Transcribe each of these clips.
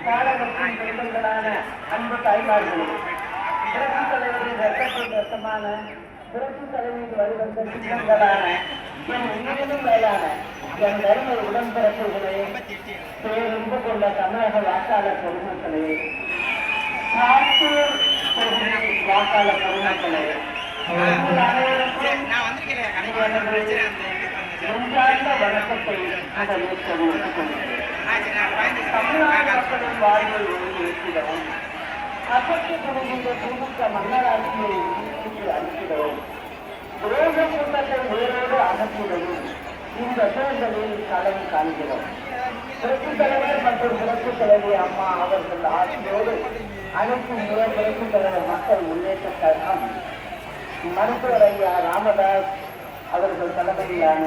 காலகத்தின் பெண்களான அன்பு தாய்மார்களே, புரட்சி தலைவரின் ரத்தத்தின் ரத்தமான புரட்சி தலைவரின் வருவந்த சிங்கங்களான என் உயிரினும் மேலான என் தர்ம உடன்பிறப்புகளே, பேருந்து கொண்ட தமிழக வாக்காளர் பொதுமக்களே, காத்தூர் தொகுதி வாக்காளர் பொதுமக்களே, நெஞ்சார்ந்த வணக்கத்தை தமிழ்நாடு மக்களின் வாழ்வை ஒருங்கிணைத்திடவும் அசத்து புரிகின்ற திமுக மன்னராட்சியை அளித்திடவும் விரோத கூட்டத்தை வேரோடு அகற்றிடவும் இந்த தேர்தலில் களம் காண்கிறோம். புரட்சித் தலைவர் மற்றும் புரட்சித் தலைவி அம்மா அவர்கள் ஆட்சியோடு அனைத்து புரட்சித் தலைவர் மக்கள் முன்னேற்ற கழகம் மருத்துவர் ஐயா ராமதாஸ் அவர்கள் தலைமையிலான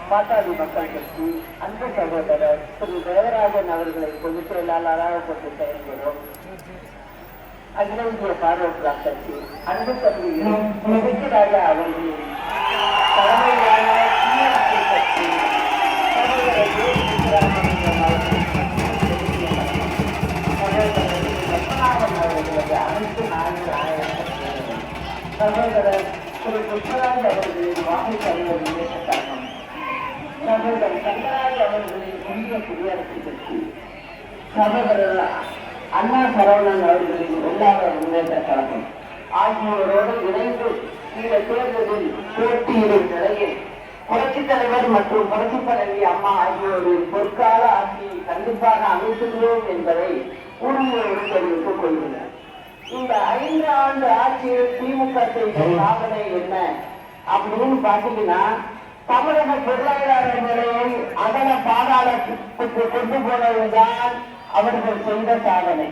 பாட்டாளி மக்கள் கட்சி அன்பு சகோதரர் திரு தேவராஜன் அவர்களை பொதுச் செயலாளராக கொண்டு செயல்படும் அகில இந்திய பார்வர்ட் கட்சி அன்பு தம்பி ராஜா அவர்களின் தலைமையிலான டிஎம்கே கட்சி பத்மநாபன் அவர்களது அனைத்து சகோதரர் திரு புஷ்பராஜ் அவர்களின் வாக்கு அறிவு முன்னேற்ற கழகம், சகோதரர் சங்கராஜ் அவர்களின் இந்திய குடியரசுக் கட்சி, சகோதரர் அண்ணா சரவணன் அவர்களின் வெள்ளாளர் முன்னேற்ற கழகம் ஆகியோரோடு இணைந்து இந்த தேர்தலில் போட்டியிடும் நிலையில் புரட்சித் தலைவர் மற்றும் புரட்சித் தலைவி அம்மா ஆகியோரின் பொற்கால ஆட்சியை கண்டிப்பாக அமைத்துள்ளோம் என்பதை உறுதியோடு தெரிவித்துக் கொள்கிறேன். இந்த 5 ஆண்டு ஆட்சியில் திமுக செய்த சாதனை என்ன அப்படின்னு பாத்தீங்கன்னா, தமிழக பொருளாதார நிலையை அகல பாதாளத்துக்கு கொண்டு போனதுதான் அவர்கள் செய்த சாதனை.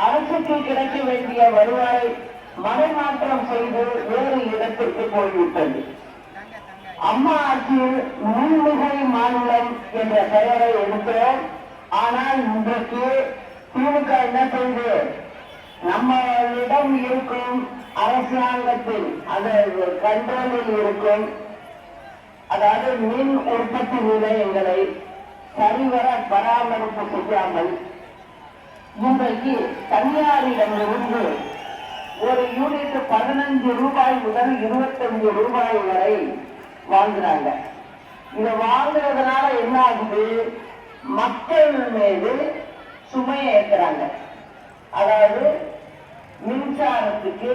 அரசுக்கு கிடைக்க வேண்டிய வருவாய் மனைமாற்றம் செய்து வேறு இடத்திற்கு போய்விட்டது. அம்மா ஆட்சியில் மின்மிகை மாநிலம் என்ற பெயரை எடுத்தோம். ஆனால் இன்றைக்கு திமுக என்ன செய்து, நம்மளிடம் இருக்கும் அரசாங்கத்தில் அதாவது கண்ட்ரோலில் இருக்கும், அதாவது மின் உற்பத்தி நிலையங்களை சரிவர பராமரிப்பு செய்யாமல் இன்றைக்கு தனியாரிடமிருந்து ஒரு யூனிட் 15 ரூபாய் முதல் 25 ரூபாய் வரை வாங்குறாங்க. இதை வாங்குறதுனால என்ன ஆகுது, மக்கள் மீது சுமையை ஏற்றுறாங்க. அதாவது மின்சாரத்துக்கு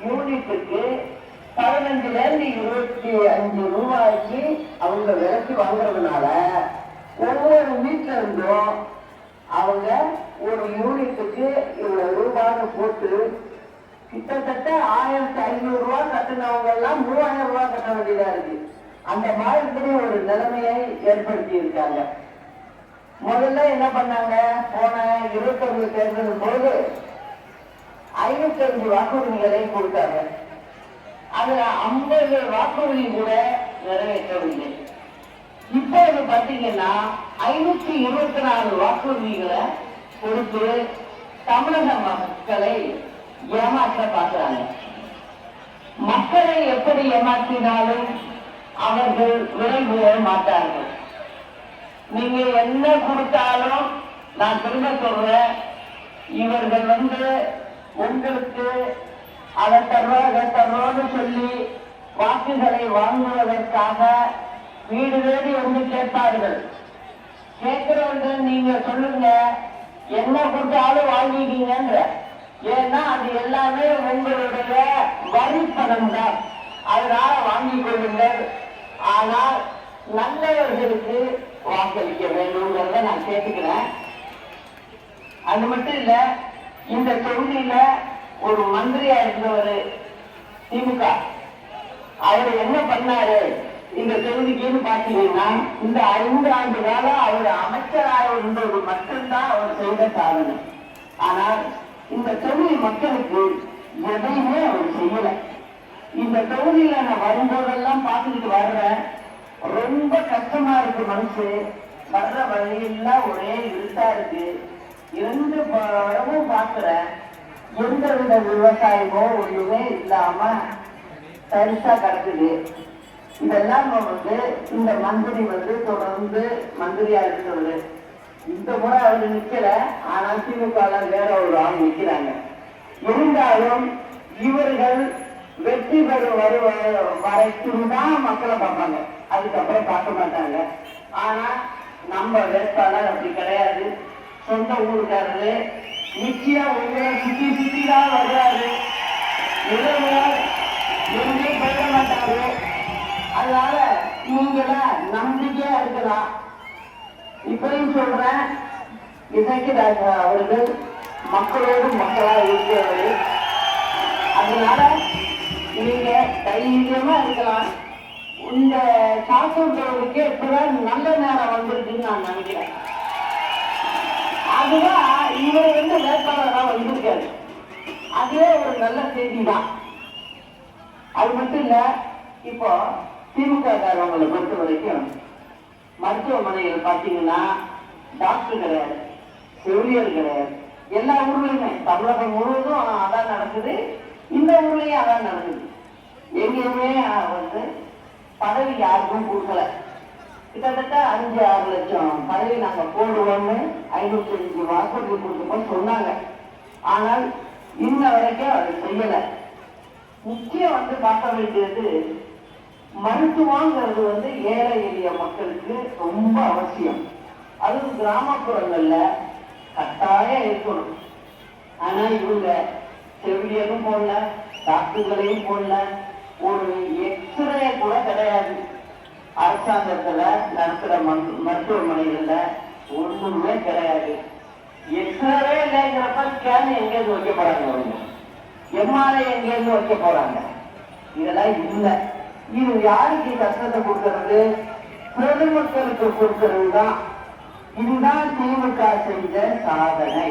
யூனிட்டுக்கு 15 to 25 ரூபாய்க்கு அவங்க விலைக்கு வாங்குறதுனால ஒவ்வொரு வீட்டுல இருந்தும் அவங்க ஒரு யூனிட்டுக்கு இவ்வளவு ரூபாய் போட்டு கிட்டத்தட்ட 1500 ரூபாய் கட்டினவங்க எல்லாம் 3000 ரூபாய் கட்ட வேண்டியதா இருக்கு. அந்த மாதிரி ஒரு நிலைமையை ஏற்படுத்தி இருக்காங்க. முதல்ல என்ன பண்ணாங்க, போன 21 தேர்தல் போது 505 வாக்குறுதிகளை கொடுத்தாங்க. அதுல 50 வாக்குறுதி கூட நிறைவேற்றவில்லை. இப்போது பாத்தீங்கன்னா 524 வாக்குறுதிகளை கொடுத்து தமிழக மக்களை ஏமாற்ற பார்க்கிறாங்க. மக்களை எப்படி ஏமாற்றினாலும் அவர்கள் விரைவிட மாட்டார்கள். நீங்க என்ன கொடுத்தாலும், நான் திரும்ப சொல்றேன், இவர்கள் உங்களுக்கு அதை தர்றோன்னு சொல்லி வாக்குகளை வாங்குவதற்காக வீடு தேடி கேட்பார்கள். கேட்கிறவங்க நீங்க சொல்லுங்க, என்ன கொடுத்தாலும் வாங்கிக்கீங்கன்ற. ஏன்னா அது எல்லாமே உங்களுடைய வரி பணம் தான், அதனால வாங்கிக் கொள்ளுங்கள். ஆனால் நல்லவர்களுக்கு வாக்களிக்க வேண்டும்ங்கிறத நான் கேட்டுக்கிறேன். அது மட்டும் இல்ல, இந்த தொகுதியில ஒரு மந்திரியா இருந்தவர் திமுக, அவர் என்ன பண்ணாரு இந்த தொகுதிக்குன்னு பாத்தீங்கன்னா, இந்த 5 ஆண்டு காலம் அவர் அமைச்சராக இருந்தது மட்டும்தான் அவர் செய்த சாதனை. ஆனால் இந்த தொகுதி மக்களுக்கு எதையுமே அவர் செய்யல. இந்த தொகுதியில நான் வரும்போதெல்லாம் பார்த்துக்கிட்டு வர்றேன், ரொம்ப கஷ்டமா இருக்கு. மனசு வர்ற வழியெல்லாம் ஒரே இருட்டா இருக்கு. 2 இடமும் பார்க்கிறேன், எந்தவித விவசாயமோ ஒண்ணுமே இல்லாம தரிசா கிடக்குது. இதெல்லாம் இந்த மந்திரி தொடர்ந்து மந்திரியா இருக்கிறது. இந்த முறை அவர் நிக்கல, ஆனா திமுக வேற ஒரு ஆள் நிக்கிறாங்க. இருந்தாலும் இவர்கள் வெற்றி பெறும் வரைக்கும் தான் மக்களை பார்ப்பாங்க, அதுக்கப்புறம் பார்க்க மாட்டாங்க. ஆனா நம்ம வேட்பாளர் அப்படி கிடையாது. சொந்த ஊருக்காரரு நிச்சயம் உங்களை சுத்தி சுத்தி தான் வருவாரு, எங்கேயும் போயிட மாட்டாரு. அதனால நீங்களாம் நம்பிக்கையா இருக்கலாம். இப்படியும் சொல்றேன், இசைக்கு அவர்கள் மக்களோடு மக்களா இருக்கிறது. அதனால நீங்க தைரியமா இருக்கலாம். இந்த சாஸ்திரத்துக்கு இப்பதான் நல்ல நேரம் வந்திருக்குன்னு நான் நினைக்கிறேன். அதுதான் இவர் வேட்பாளராக வந்திருக்காரு, அதுவே ஒரு நல்ல செய்தி தான். அது மட்டும் இல்ல, இப்போ திமுக காரவங்களை பொறுத்த வரைக்கும் மருத்துவமனைகள் பார்த்தீங்கன்னா டாக்டர் கிடையாது, செவிலியர் கிடையாது. எல்லா ஊர்லயுமே தமிழகம் முழுவதும் அதான் நடக்குது, இந்த ஊர்லயும் அதான் நடக்குது. எங்கேயுமே பதவி யாருக்கும் கொடுக்கல. கிட்டத்தட்ட 5-6 லட்சம் பதவி நாங்க போடுவோம்னு 505 வாக்குறுதி கொடுத்தோம் சொன்னாங்க. ஆனால் இன்ன வரைக்கும் அதை செய்யல. முக்கியம் பார்க்க வேண்டியது மருத்துவங்கிறது ஏழை எளிய மக்களுக்கு ரொம்ப அவசியம். அதுவும் கிராமப்புறங்கள்ல கட்டாயம் இருக்கணும். ஆனா இவங்க செவிலியரும் போடல, டாக்டர்களையும் போடல, ஒரு எக்ஸ்ரே கூட கிடையாது. அரசாங்கத்துல நடக்கிற மருத்துவமனைகள்ல ஒண்ணுமே கிடையாது. எக்ஸ்ரே இல்லைங்கிறப்ப ஸ்கேன் எங்கேருந்து வைக்க போறாங்க, எம்ஆர்ஐ எங்கேருந்து வைக்க போறாங்க, இதெல்லாம் இல்லை. இது யாருக்கு கஷ்டத்தை கொடுக்கறது? பொதுமக்களுக்கு கொடுக்கறது தான். இதுதான் திமுக செஞ்ச சாதனை.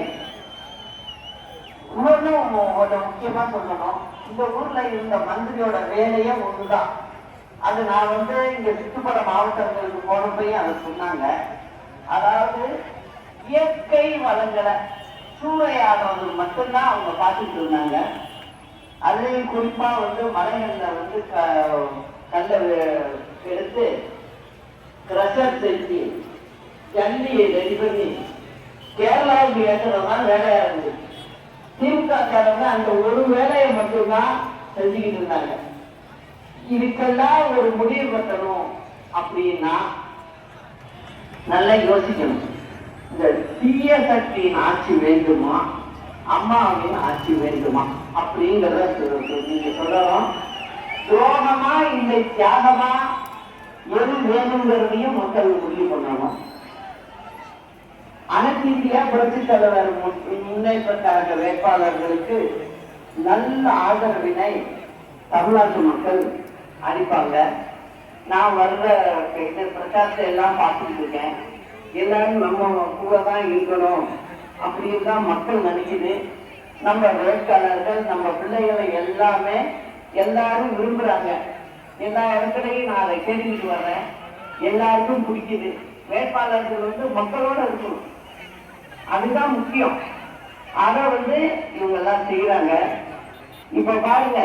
இன்னொன்னும் முக்கியமா சொல்லணும், இந்த ஊர்ல இருந்த மந்திரியோட வேலையே ஒண்ணுதான். அது நான் இங்க சுற்றுப்புற மாவட்டங்களுக்கு போனப்பையும் அதை சொன்னாங்க. அதாவது இயற்கை வளங்களை சூறையாடுறது மட்டும்தான் அவங்க பார்த்துட்டு இருந்தாங்க. அதுலேயும் குறிப்பா மலைகள்ல கல்ல எடுத்து கிரஷர் செஞ்சு ஜல்லியை ரெடி பண்ணி கேரளாவுக்கு ஏற்றுறதுதான் வேலையா இருந்தது. திமுக காரங்க அந்த ஒரு வேலையை மட்டும்தான் செஞ்சுக்கிட்டு இருந்தாங்க. இதுக்கெல்லாம் ஒரு முடிவு கட்டணும் அப்படின்னா நல்லா யோசிக்கணும். இந்த தீய சக்தியின் ஆட்சி வேண்டுமா, அம்மாவின் ஆட்சி வேண்டுமா அப்படிங்கிறத நீங்க சொல்லணும். துரோகமா இல்லை தியாகமா எது வேணுங்கிறதையும் மக்கள் முடிவு பண்ணணும். அனைத்து இந்தியா புரட்சி தலைவர் முன்னேற்ற கழக வேட்பாளர்களுக்கு நல்ல ஆதரவினை தமிழ்நாட்டு மக்கள் அளிப்பாங்க. நான் வர்ற பிரச்சாரத்தை எல்லாம் பார்த்துட்டு இருக்கேன். எல்லாரும் நம்ம கூட தான் இருக்கணும் அப்படின்னு தான் மக்கள் நினைக்குது. நம்ம வேட்பாளர்கள் நம்ம பிள்ளைகளை எல்லாரும் விரும்புறாங்க. எல்லா இடத்துலையும் நான் அதை கேட்டுக்கிட்டு வர்றேன். எல்லாருக்கும் பிடிக்குது. வேட்பாளர்கள் மக்களோட இருக்கணும், அதுதான் முக்கியம். அதை இவங்க எல்லாம் செய்யறாங்க. இப்ப பாருங்க,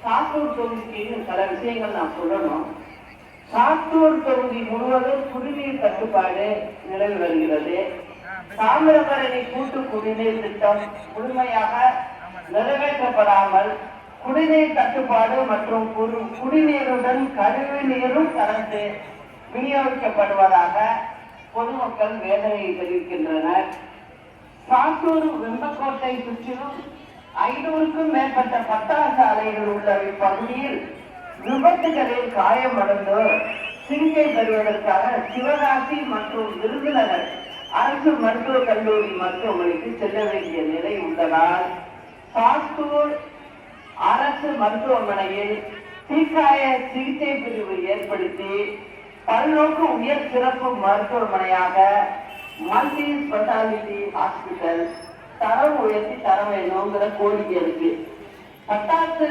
சாத்தூர் தொகுதிக்கு சில விஷயங்கள் நான் சொல்லணும். சாத்தூர் தொகுதி முழுவதும் குடிநீர் தட்டுப்பாடு நிலவி வருகிறது. தாமிரபரணி கூட்டு குடிநீர் திட்டம் முழுமையாக நிறைவேற்றப்படாமல் குடிநீர் தட்டுப்பாடு மற்றும் குடிநீருடன் கழிவு நீரும் கலந்து விநியோகிக்கப்படுவதாக பொதுமக்கள் வேதனையை தெரிவிக்கின்றனர். சாத்தூர் வெம்பக்கோட்டை சுற்றிலும் 500க்கும் மேற்பட்ட பட்டாசு ஆலைகள் உள்ள இப்பகுதியில் விபத்துகளில் காயமடைந்தோர் சிகிச்சை பெறுவதற்காக சிவகாசி மற்றும் விருதுநகர் அரசு மருத்துவக் கல்லூரி மருத்துவமனைக்கு செல்ல வேண்டிய நிலை உள்ளதால் சாத்தூர் அரசு மருத்துவமனையில் தீக்காய சிகிச்சை பிரிவு ஏற்படுத்தி பல்நோக்கு உயர் சிறப்பு மருத்துவமனையாக மல்டி ஸ்பெஷாலிட்டி ஹாஸ்பிட்டல் தரம் உயர்த்தி தர வேணுங்கிற கோரிக்கை இருக்கு. பட்டாசு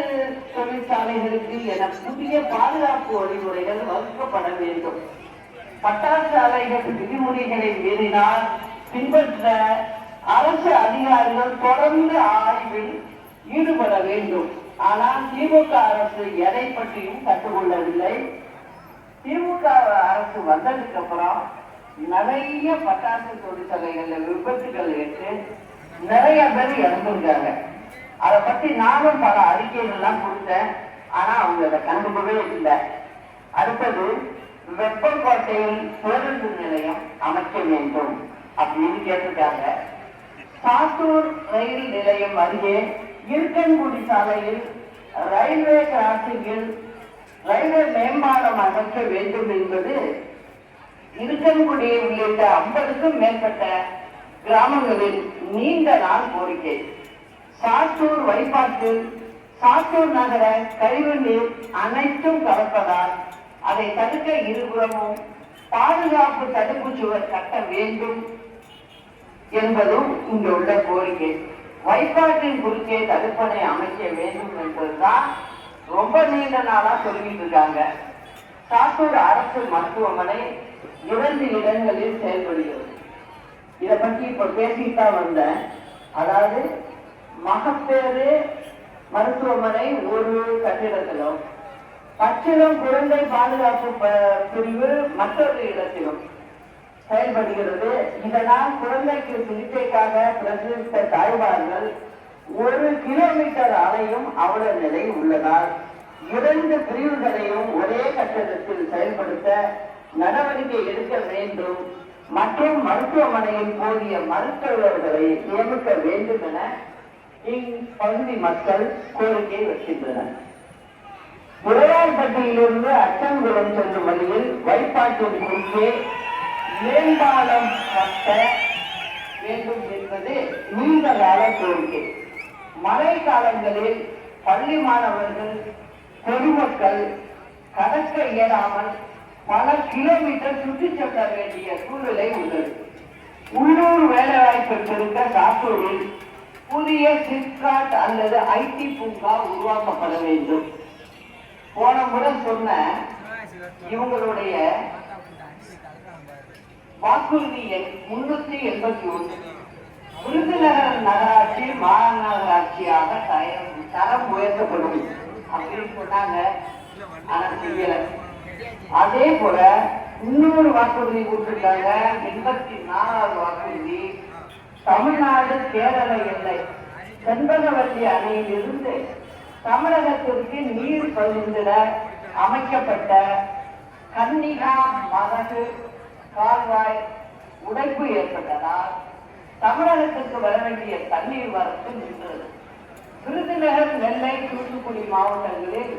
தொழிற்சாலைகளுக்கு என புதிய பாதுகாப்பு வழிமுறைகள் வகுக்கப்பட வேண்டும். பட்டாசு ஆலைகள் விதிமுறைகளை மீறினால் பின்பற்ற அரசு அதிகாரிகள் தொடர்ந்து ஆய்வில் ஈடுபட வேண்டும். ஆனால் திமுக அரசு எதை பற்றியும் கற்றுக்கொள்ளவில்லை. திமுக அரசு வந்ததுக்கு அப்புறம் நிறைய பட்டாசு தொழிற்சாலைகள்ல விபத்துகள் ஏற்று நிறைய பேர் இறந்துருக்காங்க. அதை பத்தி நானும் பல அறிக்கைகள்லாம் கொடுத்தேன். ஆனா அவங்க அதை கண்டுக்கவே இல்லை. அடுத்தது வெப்பக்கோட்டையில் பேருந்து நிலையம் அமைக்க வேண்டும் அப்படின்னு கேட்டிருக்காங்க. சாத்தூர் ரயில் நிலையம் அருகே இருக்கன்குடி சாலையில் ரயில்வே கிராசிங்கில் ரயில்வே மேம்பாலம் அமைக்க வேண்டும் என்பது இருக்கன்குடி உள்ளிட்ட 50க்கும் மேற்பட்ட கிராமங்களில் நீண்ட நாள் கோரிக்கை. சாத்தூர் வைப்பாற்றில் சாத்தூர் நகர கழிவு நீர் அனைத்தும் கலப்பதால் அதை தடுக்க இருபுறமும் பாதுகாப்பு தடுப்பு சுவர் கட்ட வேண்டும் என்பதும் இங்கு உள்ள கோரிக்கை. வைப்பாற்றின் குறுக்கே தடுப்பணை அமைக்க வேண்டும் என்பதுதான் ரொம்ப நீண்ட நாளா சொல்லிட்டு இருக்காங்க. சாத்தூர் அரசு மருத்துவமனை 2 இடங்களில் செயல்படுகிறது. இதை பற்றி இப்ப பேசிட்டா வந்தேன். அதாவது மகப்பேறு மருத்துவமனை ஒரு கட்டிடத்திலும், பச்சிளம் குழந்தை பாதுகாப்பு பிரிவு மற்றொரு இடத்திலும் செயல்படுகிறது. இதனால் குழந்தைக்கு சிகிச்சைக்காக பிரசவித்த தாய்மார்கள் 1 கிலோமீட்டர் அலையும் அவல நிலை உள்ளதால் 2 பிரிவுகளையும் ஒரே கட்டடத்தில் செயல்படுத்த நடவடிக்கை எடுக்க வேண்டும் மற்றும் மருத்துவமனையில் போதிய மருத்துவர்களை நியமிக்க வேண்டும் என இப்பகுதி மக்கள் கோரிக்கை வைக்கின்றனர். உடையார்பட்டியிலிருந்து அச்சங்குளம் செல்லும் வழியில் வைப்பாற்றின் குறுக்கே மேம்பாலம் கட்ட வேண்டும் என்பது நீண்ட கால கோரிக்கை. மழை காலங்களில் பள்ளி மாணவர்கள் பொதுமக்கள் கடக்க இயலாமல் பல கிலோமீட்டர் சுற்றி செல்ல வேண்டிய சூழ்நிலை உள்ளது. உள்ளூர் வேலைவாய்ப்பு பெருக்க சாத்தூரில் புதிய சிப்காட் அல்லது ஐடி பூங்கா உருவாக்கப்பட வேண்டும். போன முறை சொன்ன இவங்களுடைய வாக்குறுதி எண் 381 விருதுநகர் நகராட்சி மாநகராட்சியாக தரம் உயர்த்தப்படும் அப்படின்னு சொன்னாங்க. ஆனா செய்யல. அதே போல இன்னொரு வாக்குறுதி கொடுத்திருக்காங்க. 84வது வாக்குறுதி தமிழ்நாடு கேரள எல்லை செண்பகவல்லி அணையிலிருந்து தமிழகத்திற்கு நீர் பகிர்ந்திட அமைக்கப்பட்ட கன்னிகா மதகு கால்வாய் உடைப்பு ஏற்பட்டதால் தமிழகத்திற்கு வர வேண்டிய தண்ணீர் வரத்து நின்றது. விருதுநகர், நெல்லை, தூத்துக்குடி மாவட்டங்களில்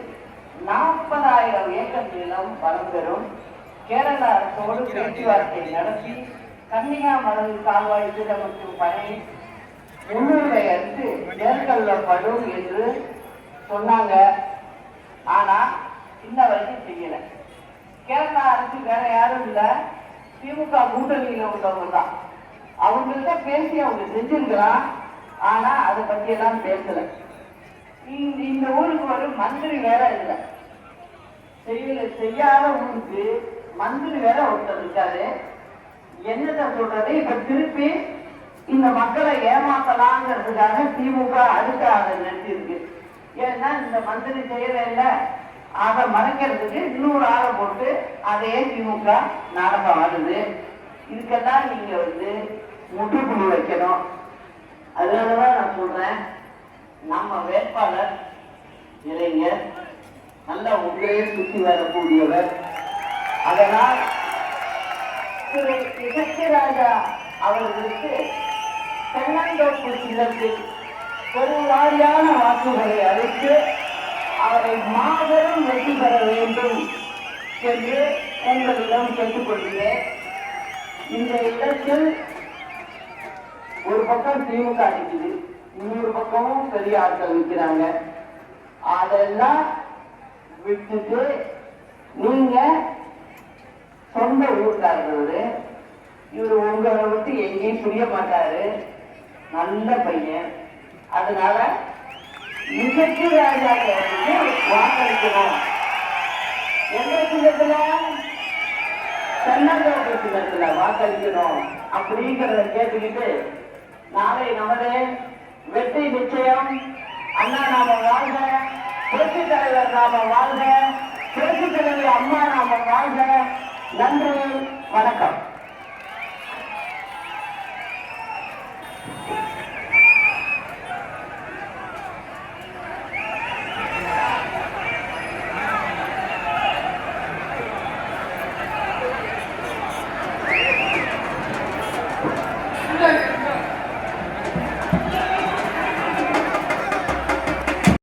40,000 ஏக்கர் நிலம் வளம் பெறும். கேரள அரசோடு பேச்சுவார்த்தை நடத்தி கன்னிகா மதகு கால்வாய் சீரமைக்கும் பணி முன்னுரிமை அளித்து மேற்கொள்ளப்படும் என்று சொன்னாங்க. ஆனா இன்ன வரைக்கும் செய்யல. கேரளா அரசு வேற யாரும் இல்ல, திமுக கூட்டணியில உள்ளவங்க தான். அவங்கள்ட்ட பேசி அவங்க செஞ்சிருக்கலாம். ஆனா அதை பத்தி எல்லாம் பேசல. இந்த ஊருக்கு ஒரு மந்திரி வேற இல்லை. செய்யாத ஊருக்கு மந்திரி வேற ஒருத்தர் இருக்காரு. என்னத்தை சொல்றது? இப்ப திருப்பி இந்த மக்களை ஏமாத்தலாங்கிறதுக்காக திமுக அடுத்த அதை நிறுத்திருக்கு. ஏன்னா இந்த மந்திரி செய்யல இல்லை, அதை மறைக்கிறதுக்கு இன்னொரு ஆளை போட்டு அதையே திமுக நாடகம் ஆடுது. இதுக்கெல்லாம் நீங்க முற்றுப்புள்ளி வைக்கணும். அதனாலதான் நான் சொல்றேன், நம்ம வேட்பாளர் இளைஞர், நல்ல உங்களையே சுற்றி வரக்கூடியவர். அதனால் திரு இசக்கிராஜா அவர்களுக்கு தென்னந்தோப்பு சின்னத்தில் பெருவாரியான வாக்குகளை அளித்து அவரை மாபெரும் வெற்றி பெற வேண்டும் என்று உங்களிடம் கேட்டுக்கொள்கிறேன். இந்த இடத்தில் ஒரு பக்கம் திமுக அடிக்குது, இன்னொரு பக்கமும் பெரிய ஆட்கள் வைக்கிறாங்க. அதெல்லாம் விட்டுட்டு நீங்க சொந்த ஊர்க்காரரு, இவர் உங்களை விட்டு எங்கேயும் புரிய மாட்டாரு, நல்ல பையன். அதனால இசைக்கு ராஜாக்களுக்கு வாக்களிக்கணும். எந்த சின்னத்துல? தென்னந்தோப்பு சின்னத்துல வாக்களிக்கணும் அப்படிங்கிறத கேட்டுக்கிட்டு நாளை நமது வெற்றி நிச்சயம். அண்ணா நாம வாழ்க, புரட்சி தலைவர் நாம வாழ்க, புரட்சி தலைவர் அம்மா நாம வாழ்க. நன்றி, வணக்கம்.